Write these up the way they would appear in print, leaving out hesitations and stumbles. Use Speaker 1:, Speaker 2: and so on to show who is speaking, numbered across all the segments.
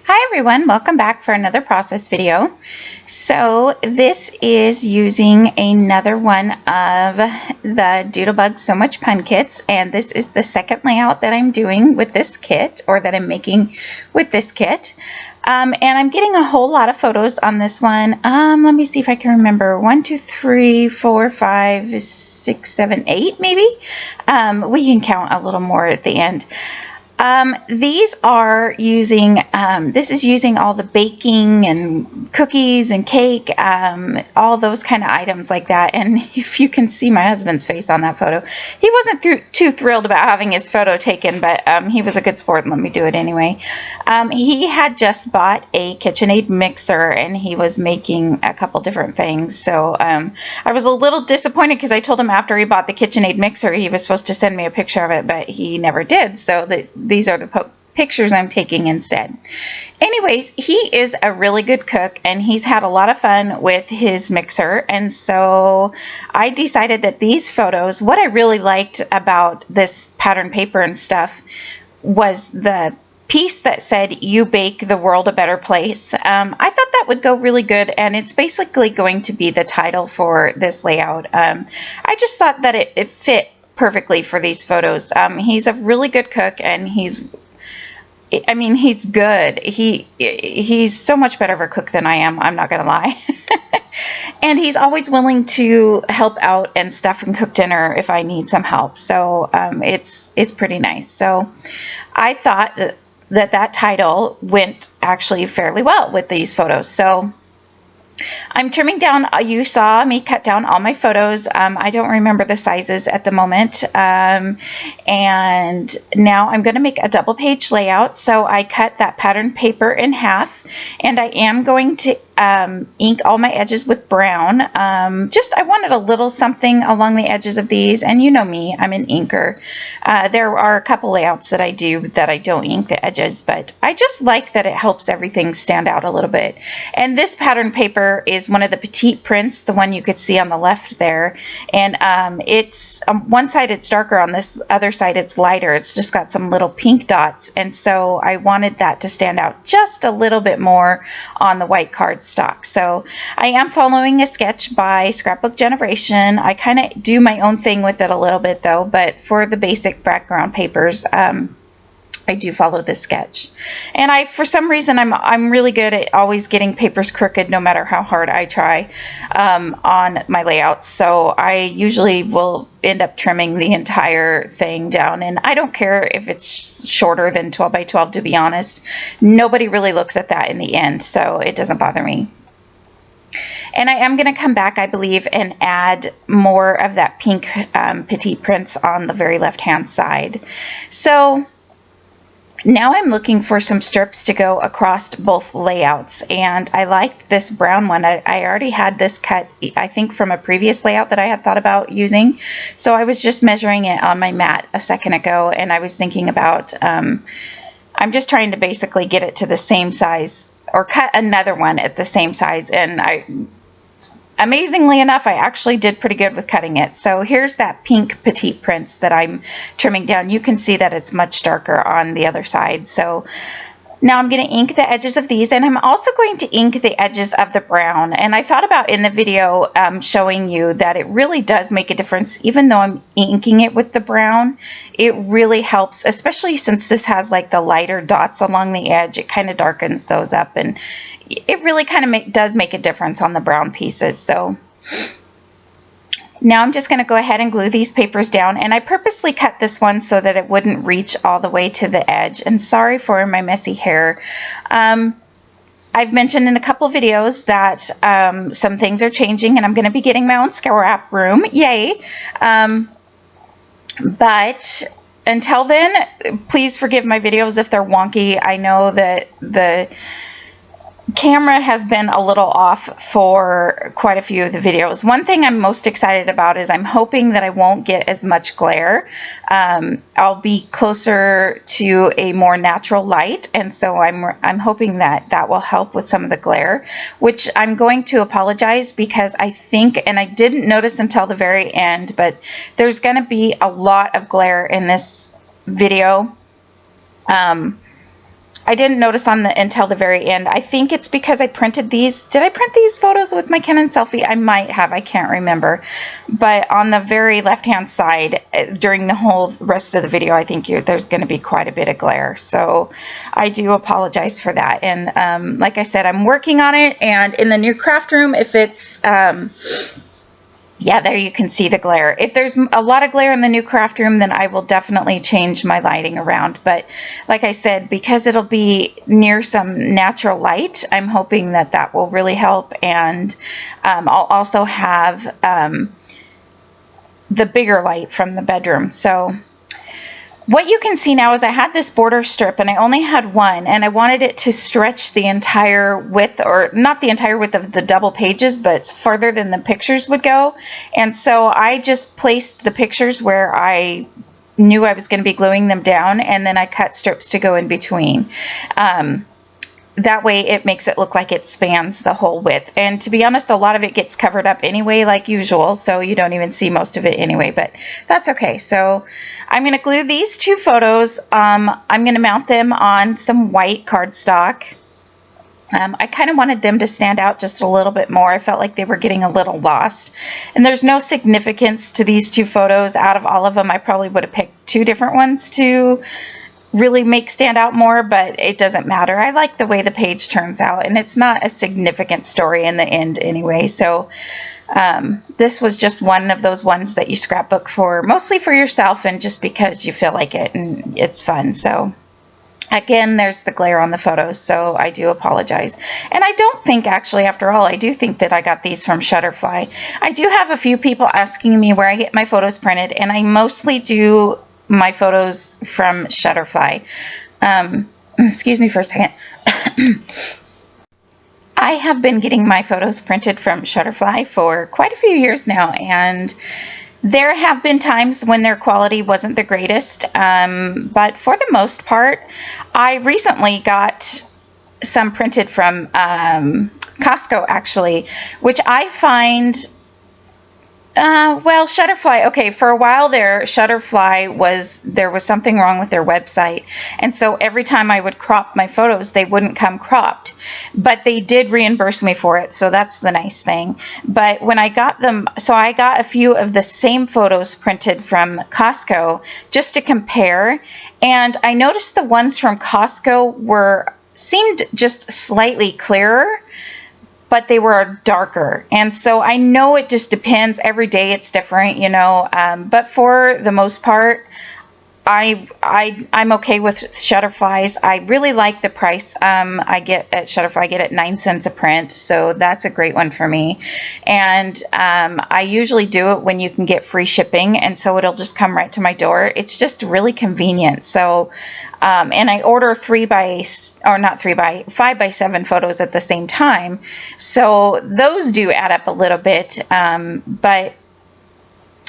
Speaker 1: Hi everyone, welcome back for another process video. So this is using another one of the Doodlebug So Much pun kits, and this is the second layout that I'm doing with this kit, or that I'm making with this kit. And I'm getting a whole lot of photos on this one. Let me see if I can remember. 1, 2, 3, 4, 5, 6, 7, 8 maybe. We can count a little more at the end. These are using, this is using all the baking and cookies and cake, all those kind of items like that. And if you can see my husband's face on that photo, he wasn't too thrilled about having his photo taken, but he was a good sport and let me do it anyway. He had just bought a KitchenAid mixer and he was making a couple different things. So I was a little disappointed because I told him after he bought the KitchenAid mixer, he was supposed to send me a picture of it, but he never did. So these are the pictures I'm taking instead. Anyways, he is a really good cook and he's had a lot of fun with his mixer, and so I decided that these photos, what I really liked about this pattern paper and stuff was the piece that said, "You bake the world a better place." I thought that would go really good, and it's basically going to be the title for this layout. I just thought that it fit perfectly for these photos. He's a really good cook, and he's good. He's so much better of a cook than I am, I'm not gonna lie. And he's always willing to help out and stuff and cook dinner if I need some help. So it's pretty nice. So I thought that title went actually fairly well with these photos. So I'm trimming down. You saw me cut down all my photos. I don't remember the sizes at the moment. And now I'm going to make a double page layout. So I cut that pattern paper in half, and I am going to ink all my edges with brown. I wanted a little something along the edges of these, and you know me, I'm an inker. There are a couple layouts that I do that I don't ink the edges, but I just like that it helps everything stand out a little bit. And this pattern paper is one of the petite prints, the one you could see on the left there, and it's one side it's darker, on this other side it's lighter. It's just got some little pink dots, and so I wanted that to stand out just a little bit more on the white cardstock. So I am following a sketch by Scrapbook Generation. I kind of do my own thing with it a little bit though, but for the basic background papers, I do follow this sketch. And for some reason, I'm really good at always getting papers crooked no matter how hard I try on my layouts. So I usually will end up trimming the entire thing down. And I don't care if it's shorter than 12 by 12, to be honest. Nobody really looks at that in the end, so it doesn't bother me. And I am going to come back, I believe, and add more of that pink petite prints on the very left-hand side. So now I'm looking for some strips to go across both layouts, and I like this brown one. I already had this cut, I think, from a previous layout that I had thought about using. So I was just measuring it on my mat a second ago, and I was thinking about, I'm just trying to basically get it to the same size, or cut another one at the same size, and amazingly enough, I actually did pretty good with cutting it. So here's that pink petite prints that I'm trimming down. You can see that it's much darker on the other side. So now I'm going to ink the edges of these, and I'm also going to ink the edges of the brown. And I thought about in the video showing you that it really does make a difference. Even though I'm inking it with the brown, it really helps, especially since this has like the lighter dots along the edge. It kind of darkens those up, and it really kind of does make a difference on the brown pieces. So now I'm just going to go ahead and glue these papers down, and I purposely cut this one so that it wouldn't reach all the way to the edge. And sorry for my messy hair. I've mentioned in a couple videos that some things are changing, and I'm going to be getting my own scrap room. Yay! But until then, please forgive my videos if they're wonky. I know that the camera has been a little off for quite a few of the videos. One thing I'm most excited about is I'm hoping that I won't get as much glare. I'll be closer to a more natural light, and so I'm hoping that that will help with some of the glare, which I'm going to apologize because I think, and I didn't notice until the very end, but there's going to be a lot of glare in this video. I didn't notice until the very end. I think it's because I printed these. Did I print these photos with my Canon Selfie? I might have. I can't remember. But on the very left-hand side, during the whole rest of the video, I think there's going to be quite a bit of glare. So I do apologize for that. And like I said, I'm working on it. And in the new craft room, if it's... yeah, there you can see the glare. If there's a lot of glare in the new craft room, then I will definitely change my lighting around. But like I said, because it'll be near some natural light, I'm hoping that that will really help. And I'll also have the bigger light from the bedroom. So what you can see now is I had this border strip and I only had one, and I wanted it to stretch the entire width, or not the entire width of the double pages, but farther than the pictures would go. And so I just placed the pictures where I knew I was going to be gluing them down, and then I cut strips to go in between. That way it makes it look like it spans the whole width. And to be honest, a lot of it gets covered up anyway, like usual, so you don't even see most of it anyway, but that's okay. So I'm going to glue these two photos. I'm going to mount them on some white cardstock. I kind of wanted them to stand out just a little bit more. I felt like they were getting a little lost. And there's no significance to these two photos. Out of all of them, I probably would have picked two different ones to really make stand out more, but it doesn't matter. I like the way the page turns out, and it's not a significant story in the end anyway. So this was just one of those ones that you scrapbook for, mostly for yourself and just because you feel like it and it's fun. So again, there's the glare on the photos, so I do apologize. And I don't think, actually, after all, I do think that I got these from Shutterfly. I do have a few people asking me where I get my photos printed, and I mostly do my photos from Shutterfly. Excuse me for a second. I have been getting my photos printed from Shutterfly for quite a few years now, and there have been times when their quality wasn't the greatest, but for the most part, I recently got some printed from Costco, actually, which I find... well, Shutterfly, okay, for a while there, Shutterfly there was something wrong with their website. And so every time I would crop my photos, they wouldn't come cropped. But they did reimburse me for it, so that's the nice thing. But when I got them, so I got a few of the same photos printed from Costco just to compare. And I noticed the ones from Costco seemed just slightly clearer, but they were darker. And so I know it just depends. Every day it's different, you know, but for the most part, I'm okay with Shutterfly's. I really like the price I get at Shutterfly. I get it 9 cents a print, so that's a great one for me. And I usually do it when you can get free shipping, and so it'll just come right to my door. It's just really convenient. So and I order 5 by 7 photos at the same time. So those do add up a little bit, but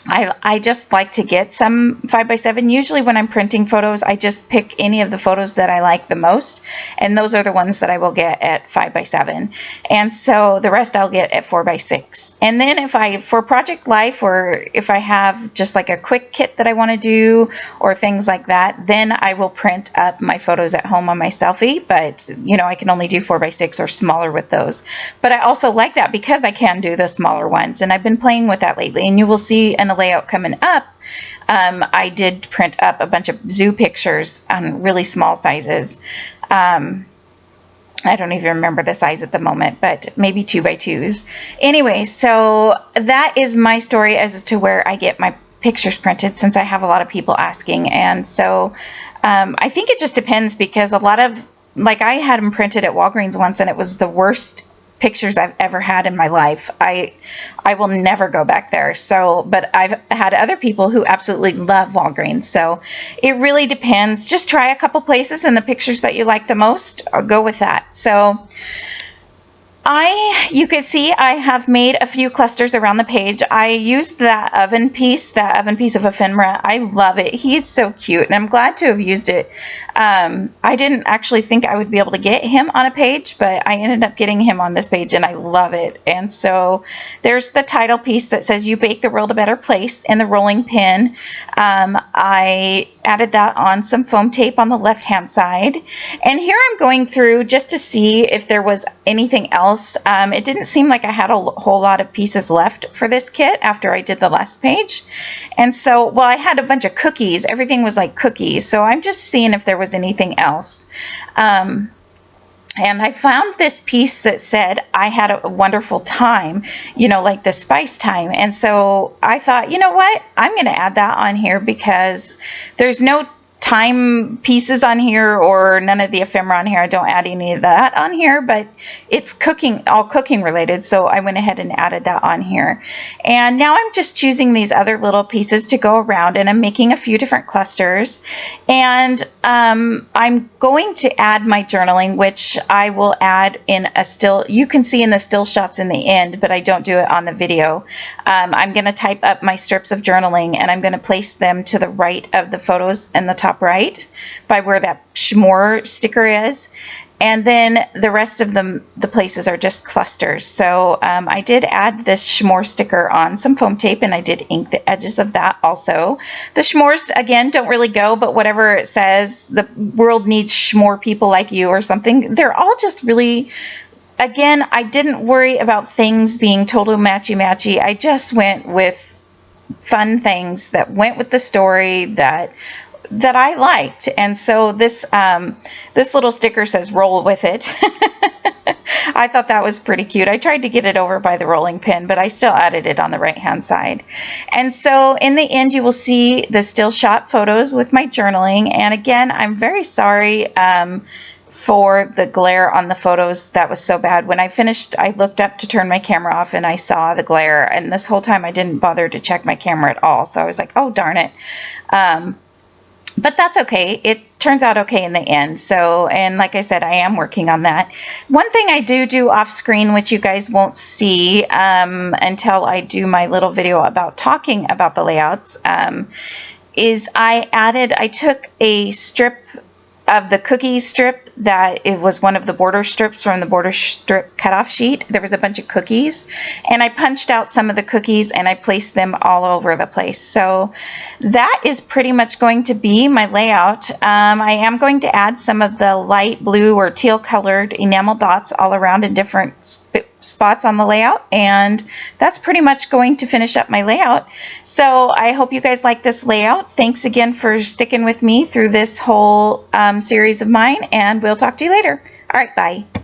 Speaker 1: I just like to get some 5 by 7. Usually when I'm printing photos, I just pick any of the photos that I like the most, and those are the ones that I will get at 5 by 7. And so the rest I'll get at 4 by 6. And then for Project Life, or if I have just like a quick kit that I want to do or things like that, then I will print up my photos at home on my selfie. But you know, I can only do 4 by 6 or smaller with those. But I also like that because I can do the smaller ones, and I've been playing with that lately, and you will see in a layout coming up, I did print up a bunch of zoo pictures on really small sizes. I don't even remember the size at the moment, but maybe 2 by 2s. Anyway, so that is my story as to where I get my pictures printed, since I have a lot of people asking. And so I think it just depends, because a lot of, like, I had them printed at Walgreens once, and it was the worst pictures I've ever had in my life. I will never go back there. So, but I've had other people who absolutely love Walgreens. So it really depends. Just try a couple places, and the pictures that you like the most, I'll go with that. So you can see I have made a few clusters around the page. I used that oven piece of ephemera. I love it. He's so cute, and I'm glad to have used it. I didn't actually think I would be able to get him on a page, but I ended up getting him on this page, and I love it. And so there's the title piece that says "You Bake the World a Better Place" and the rolling pin. I added that on some foam tape on the left hand side. And here I'm going through just to see if there was anything else. It didn't seem like I had a whole lot of pieces left for this kit after I did the last page. And so, well, I had a bunch of cookies. Everything was like cookies. So I'm just seeing if there was anything else. And I found this piece that said, I had a wonderful time, you know, like the spice time. And so I thought, you know what, I'm going to add that on here because there's no time pieces on here or none of the ephemera on here. I don't add any of that on here, but it's cooking, all cooking related. So I went ahead and added that on here. And now I'm just choosing these other little pieces to go around, and I'm making a few different clusters. And I'm going to add my journaling, which I will add in a still, you can see in the still shots in the end, but I don't do it on the video. I'm going to type up my strips of journaling, and I'm going to place them to the right of the photos in the top right by where that Schmore sticker is. And then the rest of them, the places are just clusters. So I did add this Schmore sticker on some foam tape, and I did ink the edges of that also. The Schmores, again, don't really go, but whatever it says, the world needs Schmore people like you or something. They're all just really, again, I didn't worry about things being total matchy-matchy. I just went with fun things that went with the story that I liked. And so this this little sticker says roll with it. I thought that was pretty cute. I tried to get it over by the rolling pin, but I still added it on the right hand side. And so in the end, you will see the still shot photos with my journaling. And again, I'm very sorry for the glare on the photos. That was so bad. When I finished, I looked up to turn my camera off and I saw the glare, and this whole time I didn't bother to check my camera at all. So I was like, oh darn it. But that's okay. It turns out okay in the end. So, and like I said, I am working on that. One thing I do off screen, which you guys won't see until I do my little video about talking about the layouts, is I took a strip of the cookie strip that it was one of the border strips from the border strip cutoff sheet. There was a bunch of cookies, and I punched out some of the cookies and I placed them all over the place. So that is pretty much going to be my layout. I am going to add some of the light blue or teal colored enamel dots all around in different spots on the layout, and that's pretty much going to finish up my layout. So I hope you guys like this layout. Thanks again for sticking with me through this whole series of mine, and we'll talk to you later. All right, bye.